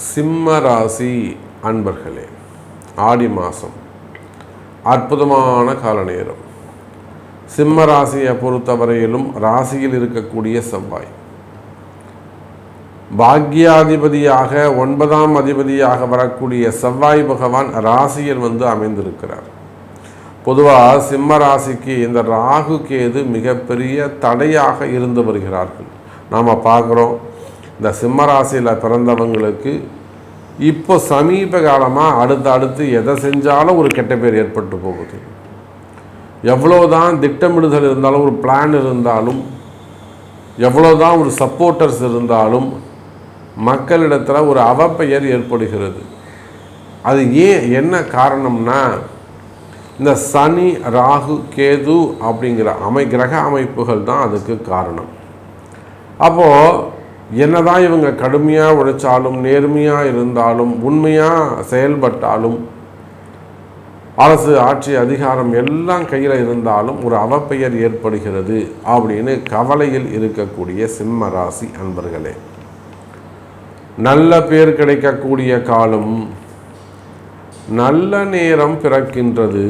சிம்ம ராசி அன்பர்களே, ஆடி மாதம் அற்புதமான கால நேரம். சிம்ம ராசியை பொறுத்தவரையிலும் ராசியில் இருக்கக்கூடிய செவ்வாய் பாக்யாதிபதியாக 9ஆம் அதிபதியாக வரக்கூடிய செவ்வாய் பகவான் ராசியில் அமைந்திருக்கிறார். பொதுவாக சிம்ம ராசிக்கு இந்த ராகு கேது மிகப்பெரிய தடையாக இருந்து வருகிறார்கள். நாம் பார்க்குறோம், இந்த சிம்ம ராசியில் பிறந்தவங்களுக்கு இப்போ சமீப காலமாக அடுத்து எதை செஞ்சாலும் ஒரு கெட்ட பேர் ஏற்பட்டு போகுது. எவ்வளோதான் திட்டமிடுதல் இருந்தாலும், ஒரு பிளான் இருந்தாலும், எவ்வளோதான் ஒரு சப்போர்ட்டர்ஸ் இருந்தாலும் மக்களிடத்தில் ஒரு அவப்பெயர் ஏற்படுகிறது. அது என்ன காரணம்னா, இந்த சனி ராகு கேது அப்படிங்கிற கிரக அமைப்புகள் தான் அதுக்கு காரணம். அப்போது என்னதான் இவங்க கடுமையாக உழைச்சாலும், நேர்மையாக இருந்தாலும், உண்மையாக செயல்பட்டாலும், அரசு ஆட்சி அதிகாரம் எல்லாம் கையில் இருந்தாலும் ஒரு அவப்பெயர் ஏற்படுகிறது அப்படின்னு கவலையில் இருக்கக்கூடிய சிம்ம ராசி அன்பர்களே, நல்ல பேர் கிடைக்கக்கூடிய காலம், நல்ல நேரம் பிறக்கின்றது.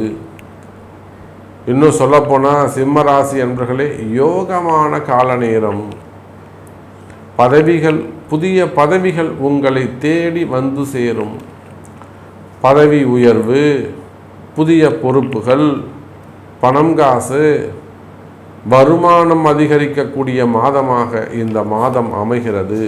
இன்னும் சொல்லப்போனால் சிம்ம ராசி அன்பர்களே, யோகமான கால நேரம். பதவிகள், புதிய பதவிகள் உங்களை தேடி வந்து சேரும். பதவி உயர்வு, புதிய பொறுப்புகள், பணம் காசு, வருமானம் அதிகரிக்கக்கூடிய மாதமாக இந்த மாதம் அமைகிறது.